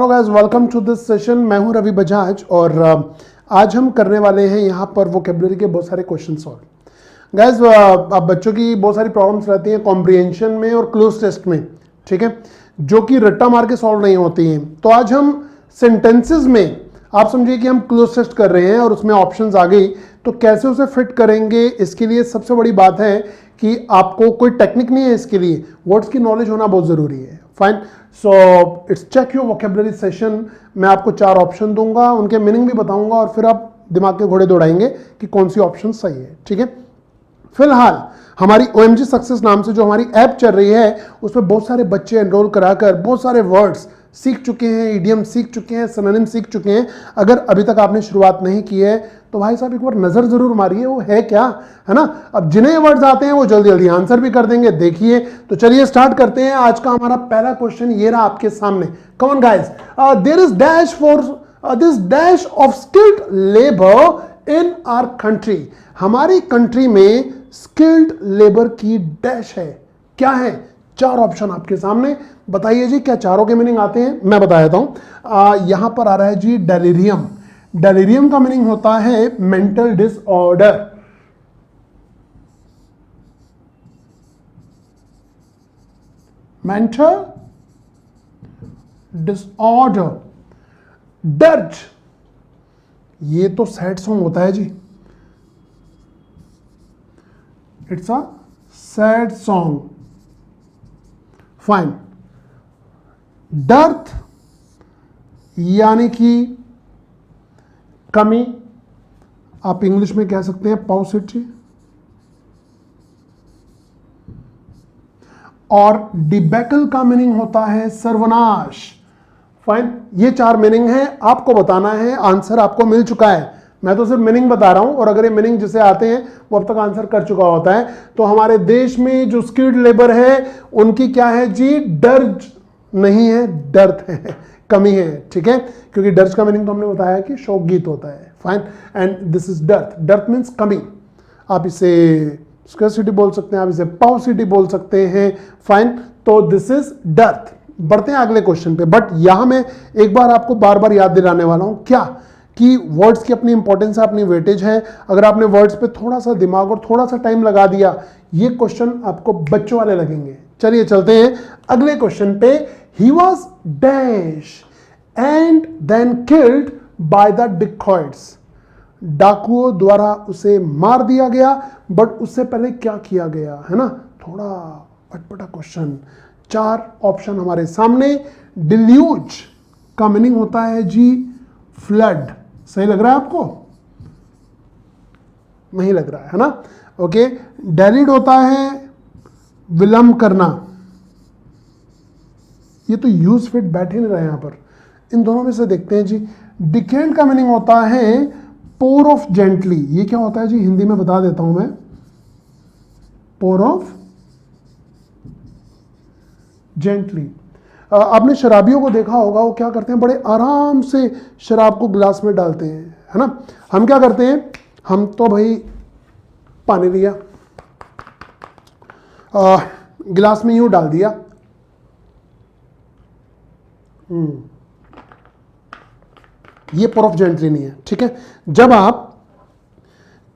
Guys, welcome to this session. मैं हूं रवि बजाज और आज हम करने वाले हैं यहां पर वोकेबलरी के बहुत सारे क्वेश्चन सॉल्व। गाइस, अब बच्चों की बहुत सारी प्रॉब्लम्स रहती हैं कॉम्प्रिहेंशन में और क्लोज टेस्ट में, ठीक है, जो कि रट्टा मार के सॉल्व नहीं होती हैं। तो आज हम सेंटेंसेस में, आप समझिए कि हम क्लोज टेस्ट कर रहे हैं और उसमें ऑप्शंस आ गई, तो कैसे उसे फिट करेंगे, इसके लिए सबसे बड़ी बात है कि आपको कोई टेक्निक नहीं है, इसके लिए वर्ड्स की नॉलेज होना बहुत जरूरी है। Fine, so it's check your vocabulary session. मैं आपको 4 ऑप्शन दूंगा, उनके मीनिंग भी बताऊंगा और फिर आप दिमाग के घोड़े दौड़ाएंगे कि कौन सी ऑप्शन सही है, ठीक है। फिलहाल हमारी OMG सक्सेस नाम से जो हमारी ऐप चल रही है, उसमें बहुत सारे बच्चे एनरोल कराकर बहुत सारे वर्ड्स सीख चुके हैं, इडियम सीख चुके हैं, सिनोनिम सीख चुके हैं। अगर अभी तक आपने शुरुआत नहीं की है तो भाई साहब एक बार नजर जरूर मारिए, वो है क्या, है ना। अब जिन्हें वर्ड्स आते हैं वो जल्दी जल्दी आंसर भी कर देंगे। देखिए, तो चलिए स्टार्ट करते हैं। आज का हमारा पहला क्वेश्चन ये रहा आपके सामने। Come on guys, there is dash for this dash of skilled labour in our country. हमारी कंट्री में स्किल्ड लेबर की डैश है, क्या है? 4 ऑप्शन आपके सामने, बताइए जी क्या चारों के मीनिंग आते हैं। मैं बता देता हूं। यहां पर आ रहा है जी डेलीरियम। डेलीरियम का मीनिंग होता है mental disorder. Mental disorder. Dirge, ये तो सैड सॉन्ग होता है जी, it's a sad song. Fine. Dearth यानी कि कमी, आप इंग्लिश में कह सकते हैं पॉसिटी। और डिबेकल का मीनिंग होता है सर्वनाश। फाइन, ये 4 मीनिंग है, आपको बताना है। आंसर आपको मिल चुका है, मैं तो सिर्फ मीनिंग बता रहा हूं, और अगर ये मीनिंग जिसे आते हैं वो अब तक आंसर कर चुका होता है। तो हमारे देश में जो स्किल्ड लेबर है उनकी क्या है जी? डर्ज नहीं है, डर्थ है, कमी है, ठीक है। क्योंकि डर्ज का मीनिंग तो हमने बताया कि शोक गीत होता है। Fine, and this is dearth. Dearth means कमी। आप इसे स्कैर्सिटी बोल सकते हैं, आप इसे पॉसिटी बोल सकते हैं। फाइन, तो दिस इज डर्थ। बढ़ते हैं अगले क्वेश्चन पे, बट यहां मैं एक बार आपको बार बार याद दिलाने वाला हूं क्या, कि वर्ड्स की अपनी इंपॉर्टेंस है, अपनी वेटेज है। अगर आपने वर्ड्स पे थोड़ा सा दिमाग और थोड़ा सा टाइम लगा दिया, ये क्वेश्चन आपको बच्चों वाले लगेंगे। चलिए चलते हैं अगले क्वेश्चन पे। He was dash and then killed by the dacoits. डाकुओं द्वारा उसे मार दिया गया, बट उससे पहले क्या किया गया, है ना। थोड़ा अटपटा क्वेश्चन। 4 ऑप्शन हमारे सामने। डिल्यूज का मीनिंग होता है जी फ्लड। सही लग रहा है आपको? नहीं लग रहा है ना। ओके। डेलिड होता है विलंब करना। ये तो यूज फिट बैठे नहीं रहे यहां पर, इन दोनों में से देखते हैं जी। डिकेंड का मीनिंग होता है पोर ऑफ जेंटली। ये क्या होता है जी? हिंदी में बता देता हूं मैं। Pore of gently. आपने शराबियों को देखा होगा, वो क्या करते हैं, बड़े आराम से शराब को गिलास में डालते हैं, है ना। हम क्या करते हैं, हम तो भाई पानी लिया, गिलास में यूं डाल दिया। ये पोर ऑफ जेंटली नहीं है, ठीक है। जब आप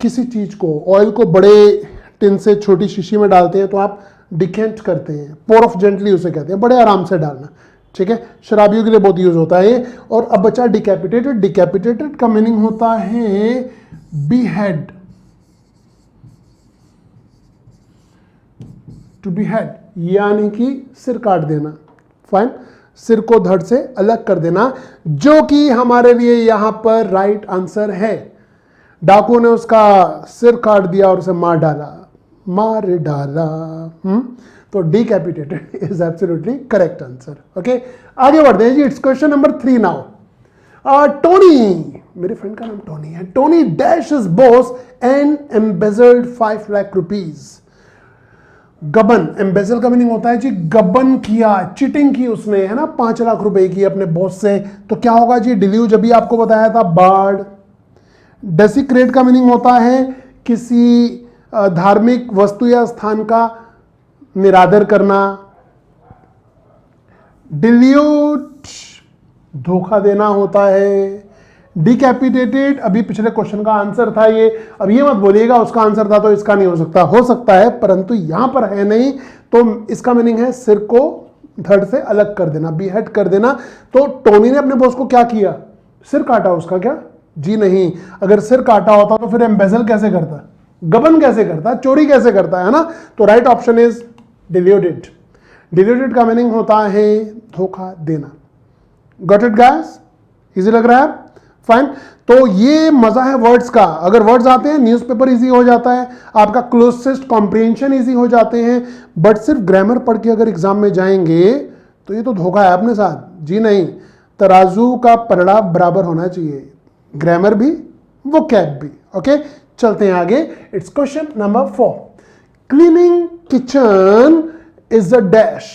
किसी चीज को, ऑयल को बड़े टिन से छोटी शीशी में डालते हैं तो आप डिकेंट करते हैं। पोर ऑफ जेंटली उसे कहते हैं, बड़े आराम से डालना, ठीक है। शराबियों के लिए बहुत यूज होता है। और अब बचा डिकैपिटेटेड। डिकैपिटेटेड का मीनिंग होता है बीहेड। टू बीहेड यानी कि सिर काट देना। फाइन, सिर को धड़ से अलग कर देना, जो कि हमारे लिए यहां पर राइट आंसर है। डाकू ने उसका सिर काट दिया और उसे मार डाला, मार डाला। तो decapitated is absolutely correct answer. Okay, आगे बढ़ते हैं जी। It's question number 3 now. Tony, मेरे फ्रेंड का नाम टोनी है। Tony dash is boss and embezzled 5 lakh rupees. गबन, एम्बेजल का मीनिंग होता है जी गबन किया, चीटिंग की उसने, है ना, 5 लाख रुपए की अपने बॉस से। तो क्या होगा जी? डिल्यूज, अभी आपको बताया था, बाढ़। डेसिक्रेट का मीनिंग होता है किसी धार्मिक वस्तु या स्थान का निरादर करना। डिल्यूट धोखा देना होता है। डिकैपिटेटेड अभी पिछले क्वेश्चन का आंसर था ये, अब ये मत बोलिएगा उसका आंसर था तो इसका नहीं हो सकता है, परंतु यहां पर है नहीं, तो इसका मीनिंग है सिर को धड़ से अलग कर देना, बीहेड कर देना। तो टोनी ने अपने बॉस को क्या किया? सिर काटा उसका क्या? जी नहीं। अगर सिर काटा होता तो फिर एम्बेजल कैसे करता, गबन कैसे करता, चोरी कैसे करता है ना? तो right option is diluted. Diluted का मीनिंग होता है धोखा देना। Got it guys? इजी लग रहा है? फाइन। तो ये मजा है वर्ड्स का। अगर वर्ड्स आते हैं न्यूज़पेपर इजी हो जाता है, आपका क्लोजेस्ट कॉम्प्रिहेंशन इजी हो जाते हैं। बट सिर्फ ग्रामर पढ़ के अगर एग्जाम में जाएंगे तो ये तो धोखा है अपने साथ। जी नहीं, तराजू का पलड़ा बराबर होना चाहिए, ग्रामर भी वोकैब भी। ओके, चलते हैं आगे। It's question number 4। Cleaning kitchen is a dash.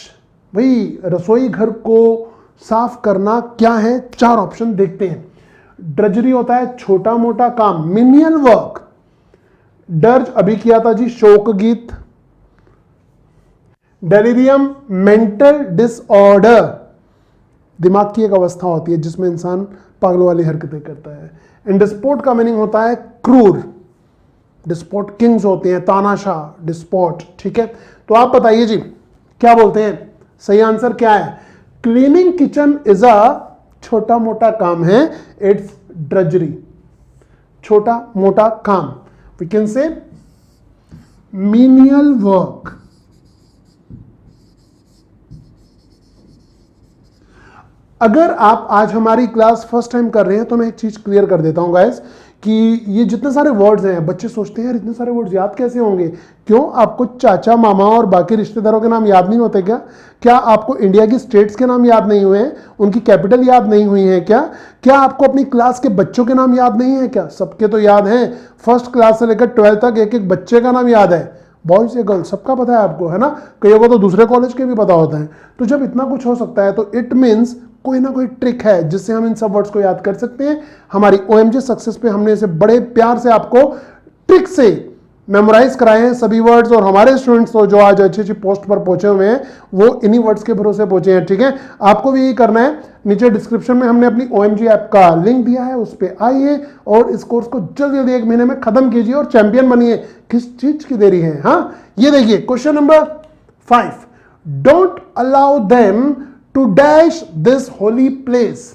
भाई रसोई घर को साफ करना क्या है? 4 ऑप्शन देखते हैं। ड्रजरी होता है छोटा मोटा काम, मिनियल वर्क। डर्ज अभी किया था जी, शोक गीत। डेलीरियम मेंटल डिसऑर्डर, दिमाग की एक अवस्था होती है जिसमें इंसान पागलों वाली हरकतें करता है। एंड डिस्पोट का मीनिंग होता है क्रूर। डिस्पोट किंग्स होते हैं, तानाशाह डिस्पोट। ठीक है, तो आप बताइए जी क्या बोलते हैं, सही आंसर क्या है? क्लीनिंग किचन इज अ छोटा मोटा काम है, इट्स ड्रजरी, छोटा मोटा काम। We can say menial work. अगर आप आज हमारी क्लास फर्स्ट टाइम कर रहे हैं तो मैं एक चीज क्लियर कर देता हूं गाइस, कि ये जितने सारे वर्ड्स हैं, बच्चे सोचते हैं यार इतने सारे वर्ड्स याद कैसे होंगे? क्यों, आपको चाचा मामा और बाकी रिश्तेदारों के नाम याद नहीं होते क्या? क्या आपको इंडिया की स्टेट्स के नाम याद नहीं हुए हैं? उनकी कैपिटल याद नहीं हुई है क्या? क्या आपको अपनी क्लास के बच्चों के नाम याद नहीं है क्या? सबके तो याद हैं। फर्स्ट क्लास से लेकर 12th तक एक एक बच्चे का नाम याद है, बॉयज या गर्ल्स सबका पता है आपको, है ना? कईयों को तो दूसरे कॉलेज के भी पता होता है। तो जब इतना कुछ हो सकता है तो इट मीन्स कोई ना कोई ट्रिक है जिससे हम इन सब वर्ड्स को याद कर सकते हैं। हमारी OMG सक्सेस पे हमने इसे बड़े प्यार से आपको ट्रिक से मेमोराइज कराए हैं सभी वर्ड्स, और हमारे स्टूडेंट्स तो जो आज अच्छी अच्छी पोस्ट पर पहुंचे हुए हैं वो इन्हीं वर्ड्स के भरोसे पहुंचे हैं। ठीक है, आपको भी यही करना है। नीचे डिस्क्रिप्शन में हमने अपनी OMG ऐप का लिंक दिया है, उस पर आइए और इस कोर्स को जल्दी जल्दी 1 महीने में खत्म कीजिए और चैंपियन बनिए। किस चीज की देरी है? हाँ, ये देखिए question number 5। Don't allow them to dash this holy place.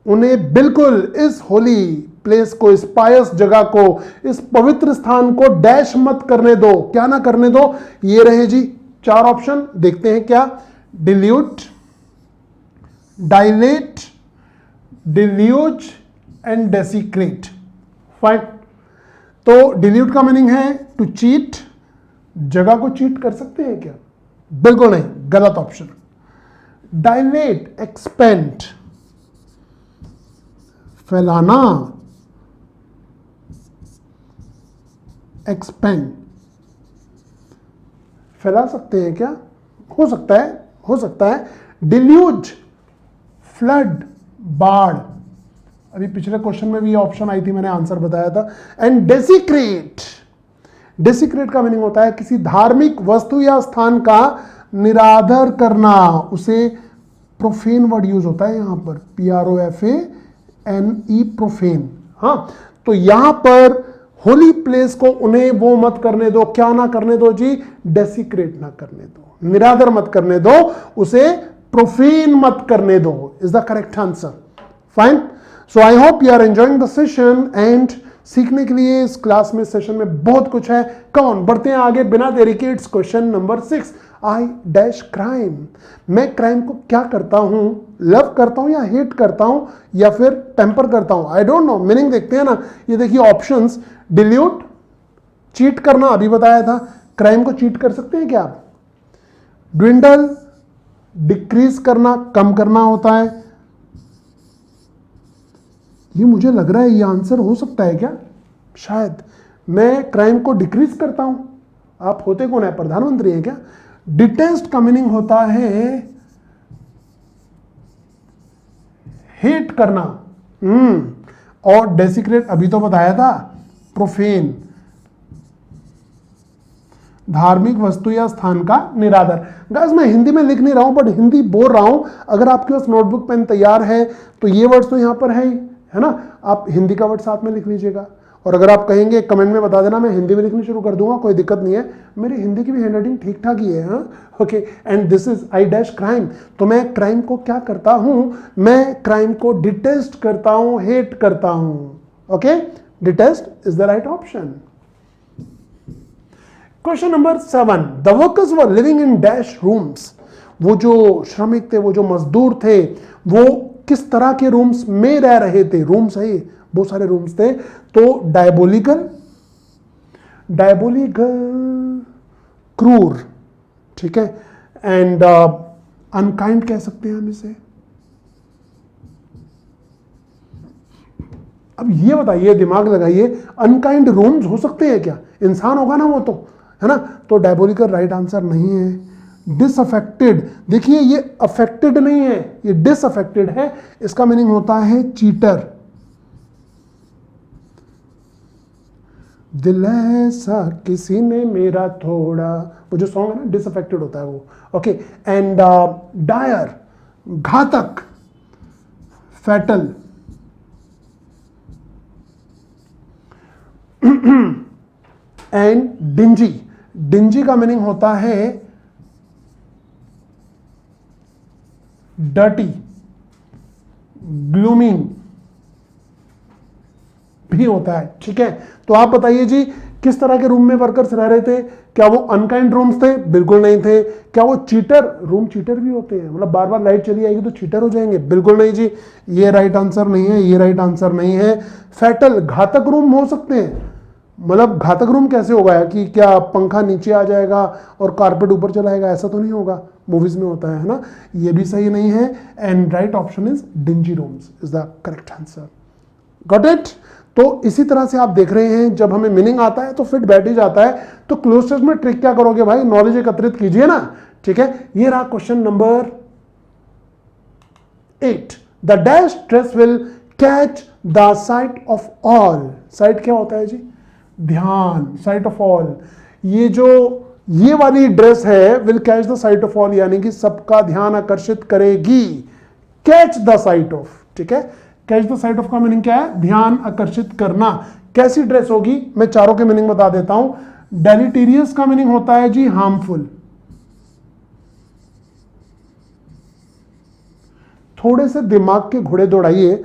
उन्हें बिल्कुल इस होली प्लेस को, इस पायस जगह को, इस पवित्र स्थान को डैश मत करने दो। क्या ना करने दो? ये रहे जी 4 ऑप्शन, देखते हैं क्या। Dilute, dilate, deluge and desiccated. Fine. तो डिल्यूट का मीनिंग है टू चीट। जगह को चीट कर सकते हैं क्या? बिल्कुल नहीं, गलत ऑप्शन। डायलेट, एक्सपेंड, फैलाना, एक्सपेंड, फैला सकते हैं क्या? हो सकता है, हो सकता है। डिल्यूज, फ्लड, बाढ़। अभी पिछले क्वेश्चन में भी ये ऑप्शन आई थी, मैंने आंसर बताया था। एंड डेसिक्रेट, डेसिक्रेट का मीनिंग होता है किसी धार्मिक वस्तु या स्थान का निरादर करना। उसे प्रोफेन वर्ड यूज होता है यहां पर, PROFANE, प्रोफेन। हाँ, तो यहां पर होली प्लेस को उन्हें वो मत करने दो। क्या ना करने दो जी? डेसिक्रेट ना करने दो, निरादर मत करने दो, उसे प्रोफेन मत करने दो, is the correct answer. Fine. So I hope you are enjoying the session and सीखने के लिए इस क्लास में, सेशन में बहुत कुछ है। कौन, बढ़ते हैं आगे बिना देरी के। It's question number 6। I dash crime. मैं क्राइम को क्या करता हूं? लव करता हूं या हेट करता हूं या फिर टेम्पर करता हूं? I don't know. मीनिंग देखते हैं ना। ये देखिए ऑप्शंस। डिल्यूट, चीट करना, अभी बताया था। क्राइम को चीट कर सकते हैं क्या आप? ड्विंडल, डिक्रीज करना, कम करना होता है। ये मुझे लग रहा है ये आंसर हो सकता है क्या? शायद। मैं क्राइम को डिक्रीज करता हूं। आप होते कौन है? प्रधानमंत्री हैं क्या? डिटेस्ट का मीनिंग होता है हेट करना। और डेसिक्रेट अभी तो बताया था, प्रोफेन। धार्मिक वस्तु या स्थान का निरादर। गाइस मैं हिंदी में लिख नहीं रहा हूं बट हिंदी बोल रहा हूं। अगर आपके पास नोटबुक पेन तैयार है तो ये वर्ड्स तो यहां पर है ना, आप हिंदी का वर्ड साथ में लिख लीजिएगा। और अगर आप कहेंगे कमेंट में बता देना, मैं हिंदी में लिखनी शुरू कर दूंगा, कोई दिक्कत नहीं है, मेरी हिंदी की भी हैंडराइटिंग ठीक ठाक ही है। Okay, and this is I dash crime. तो मैं क्राइम को क्या करता हूं, मैं क्राइम को डिटेस्ट करता हूं, हेट करता हूं। Okay, detest is the right option. Question number 7, the workers were living in dash rooms. वो जो श्रमिक थे, वो जो मजदूर थे, वो किस तरह के रूम्स में रह रहे थे। रूम्स है, बहुत सारे रूम्स थे। तो डायबोलिकल, क्रूर, ठीक है, एंड अनकाइंड कह सकते हैं हम इसे। अब ये बताइए, दिमाग लगाइए, अनकाइंड रूम्स हो सकते हैं क्या? इंसान होगा ना वो तो, है ना। तो डायबोलिकल राइट आंसर नहीं है। डिसअफेक्टेड, देखिए ये अफेक्टेड नहीं है, ये डिसअफेक्टेड है। इसका मीनिंग होता है चीटर। दिल ऐसा किसी ने मेरा थोड़ा, वो जो सॉन्ग है ना, डिसअफेक्टेड होता है वो। ओके, एंड डायर, घातक, फैटल, एंड डिंजी। डिंजी का मीनिंग होता है डर्टी, ग्लूमिंग भी होता है, ठीक है। तो आप बताइए जी, किस तरह के रूम में वर्कर्स रह रहे थे? क्या वो अनकाइंड रूम्स थे? बिल्कुल नहीं थे। क्या वो चीटर, रूम चीटर भी होते हैं, मतलब बार बार लाइट चली आएगी तो चीटर हो जाएंगे? बिल्कुल नहीं जी, ये राइट आंसर नहीं है, ये राइट आंसर नहीं है। फैटल, घातक रूम हो सकते हैं, मतलब घातक रूम कैसे होगा कि क्या पंखा नीचे आ जाएगा और कारपेट ऊपर चलाएगा? ऐसा तो नहीं होगा, मूवीज में होता है ना। ये भी सही नहीं है, and right option is dingy rooms is the correct answer. Got it? तो इसी तरह से आप देख रहे हैं, जब हमें मीनिंग आता है तो फिट बैठ ही जाता है। तो क्लोज टेस्ट में ट्रिक क्या करोगे भाई? नॉलेज एकत्रित कीजिए ना, ठीक है। ये रहा question number 8, the dash dress will catch the site of all. Site क्या होता है जी? ध्यान, साइट ऑफ ऑल। ये वाली ड्रेस है, will catch the site of all, यानी कि सबका ध्यान आकर्षित करेगी। कैच द साइट ऑफ, ठीक है। कैच द साइट ऑफ का मीनिंग क्या है? ध्यान आकर्षित करना। कैसी ड्रेस होगी? मैं चारों के मीनिंग बता देता हूं। डेलिटीरियस का मीनिंग होता है जी हार्मफुल। थोड़े से दिमाग के घोड़े दौड़ाइए,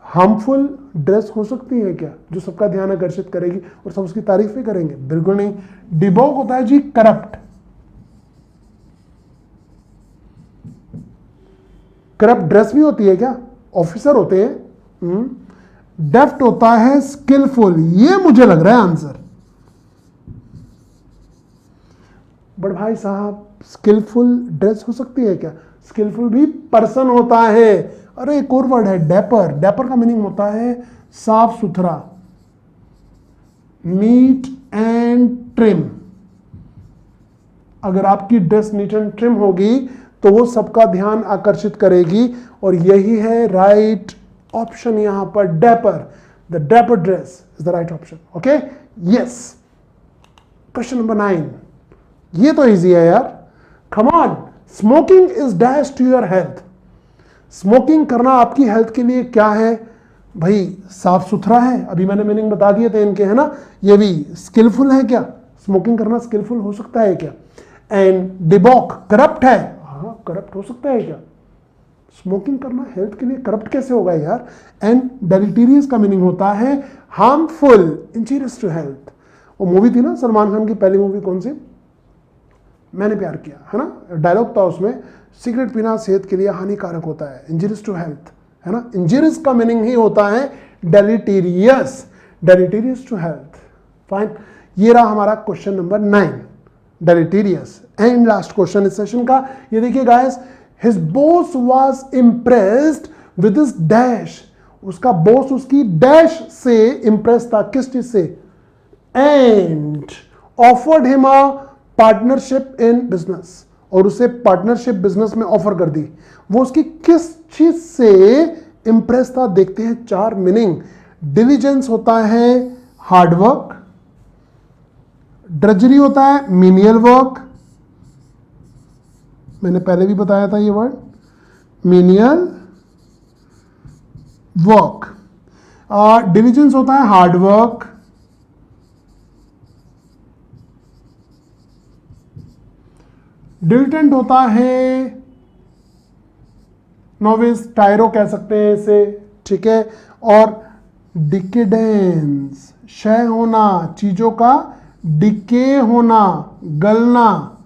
हार्मफुल ड्रेस हो सकती है क्या जो सबका ध्यान आकर्षित करेगी और सब उसकी तारीफ भी करेंगे? बिल्कुल नहीं। डिबॉक होता है जी करप्ट। करप्ट ड्रेस भी होती है क्या? ऑफिसर होते हैं। डेफ्ट होता है स्किलफुल, ये मुझे लग रहा है आंसर। बट भाई साहब, स्किलफुल ड्रेस हो सकती है क्या? स्किलफुल भी पर्सन होता है। अरे एक और वर्ड है डैपर। डैपर का मीनिंग होता है साफ सुथरा, नीट एंड ट्रिम। अगर आपकी ड्रेस नीट एंड ट्रिम होगी तो वो सबका ध्यान आकर्षित करेगी, और यही है राइट ऑप्शन यहां पर, dapper. The dapper dress is the right option. Okay, yes. Question number 9, ये तो इजी है यार, come on. Smoking is dash to your health. Smoking करना आपकी हेल्थ के लिए क्या है भाई? साफ सुथरा है, अभी मैंने मीनिंग बता दिए थे इनके, है ना। ये भी स्किलफुल है क्या? स्मोकिंग करना स्किलफुल हो सकता है क्या? एंड डिबॉक, करप्ट है। हाँ, करप्ट हो सकता है क्या? स्मोकिंग करना हेल्थ के लिए करप्ट कैसे होगा यार? एंड डेलिटीरियस का मीनिंग होता है हार्मफुल, इंजीरियस टू हेल्थ। वो मूवी थी ना सलमान खान की, पहली मूवी कौन सी? मैंने प्यार किया, है ना। डायलॉग था उसमें, सिगरेट पीना सेहत के लिए हानिकारक होता है, इंजीरियस टू हेल्थ, है ना। इंजीरियस का मीनिंग ही होता है deleterious, deleterious to health. Fine, ये रहा हमारा question number 9, deleterious. And last question इस सेशन का, ये देखिए guys, his boss was impressed with his dash. उसका बॉस उसकी डैश से इंप्रेस था, किस चीज से? And offered him a partnership in business, और उसे पार्टनरशिप बिजनेस में ऑफर कर दी। वो उसकी किस चीज से इंप्रेस था? देखते हैं 4 मीनिंग। डिलीजेंस होता है हार्डवर्क, ड्रजरी होता है मीनियल वर्क, मैंने पहले भी बताया था ये वर्ड, मीनियल वर्क। डिलीजेंस होता है हार्ड वर्क, डिलिटेंट होता है नोविस, टायरो कह सकते हैं इसे, ठीक है। और डिकेडेंस, क्षय होना, चीजों का डिके होना, गलना।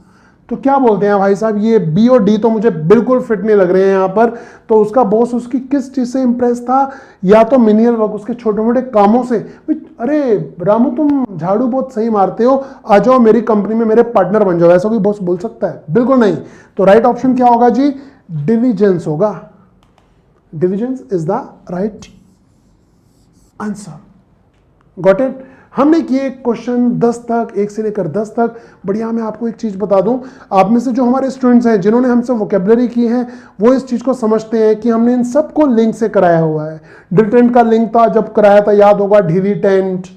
तो क्या बोलते हैं भाई साहब, ये बी और डी तो मुझे बिल्कुल फिट नहीं लग रहे हैं यहां पर। तो उसका बॉस उसकी किस चीज से इंप्रेस था, या तो मिनियल वर्क, उसके छोटे मोटे कामों से। अरे रामू तुम झाड़ू बहुत सही मारते हो, आ जाओ मेरी कंपनी में मेरे पार्टनर बन जाओ, ऐसा कोई बॉस बोल सकता है? बिल्कुल नहीं। तो राइट ऑप्शन क्या होगा जी? डिलिजेंस होगा। Diligence is the right answer. Got it? हमने किए क्वेश्चन 10 तक, 1 से लेकर 10 तक। बढ़िया। मैं आपको एक चीज बता दूं, आप में से जो हमारे स्टूडेंट्स हैं जिन्होंने हमसे वोकेबलरी की है, वो इस चीज को समझते हैं कि हमने इन सबको लिंक से कराया हुआ है। डिलिटेंट का लिंक था जब कराया था, याद होगा, ढीली टेंट।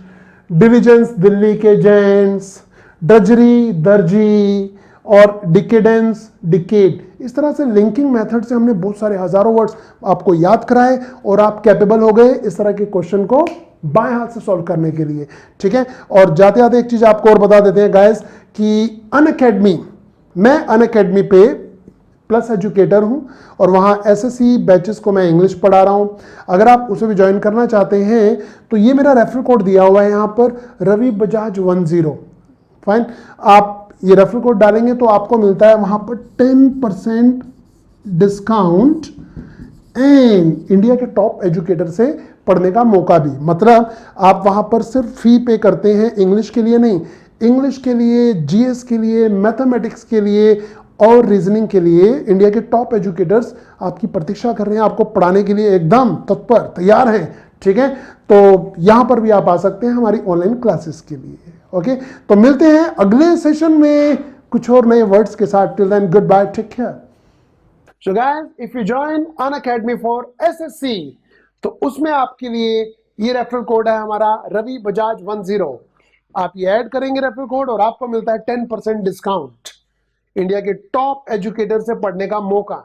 डिलिजेंस दिल्ली के जेंट्स, ड्रजरी दर्जी, और डिकेडेंस डिकेड। इस तरह से लिंकिंग मेथड से हमने बहुत सारे हजारों वर्ड्स आपको याद कराए और आप कैपेबल हो गए इस तरह के क्वेश्चन को बाएं हाथ से सॉल्व करने के लिए, ठीक है। और जाते जाते एक चीज आपको और बता देते हैं गाइस कि अनअकैडमी, मैं अनअकैडमी पे प्लस एजुकेटर हूं और वहां एसएससी बैचेस को मैं इंग्लिश पढ़ा रहा हूं। अगर आप उसे भी ज्वाइन करना चाहते हैं तो ये मेरा रेफरल कोड दिया हुआ है यहां पर, रवि बजाज 10। फाइन। आप ये रेफरल कोड डालेंगे तो आपको मिलता है वहां पर 10% डिस्काउंट एंड इंडिया के टॉप एजुकेटर से पढ़ने का मौका भी। मतलब आप वहां पर सिर्फ फी पे करते हैं, इंग्लिश के लिए नहीं, इंग्लिश के लिए, जीएस के लिए, मैथमेटिक्स के लिए और रीजनिंग के लिए इंडिया के टॉप एजुकेटर्स आपकी प्रतीक्षा कर रहे हैं, आपको पढ़ाने के लिए एकदम तत्पर तैयार हैं, ठीक है। तो यहां पर भी आप आ सकते हैं हमारी ऑनलाइन क्लासेस के लिए। ओके, तो मिलते हैं अगले सेशन में कुछ और नए वर्ड्स के साथ। Till then good bye, take care. So guys, if you join Unacademy for SSC, तो उसमें आपके लिए ये रेफरल कोड है हमारा रवि बजाज 10। आप ये ऐड करेंगे रेफरल कोड और आपको मिलता है 10% डिस्काउंट, इंडिया के टॉप एजुकेटर से पढ़ने का मौका।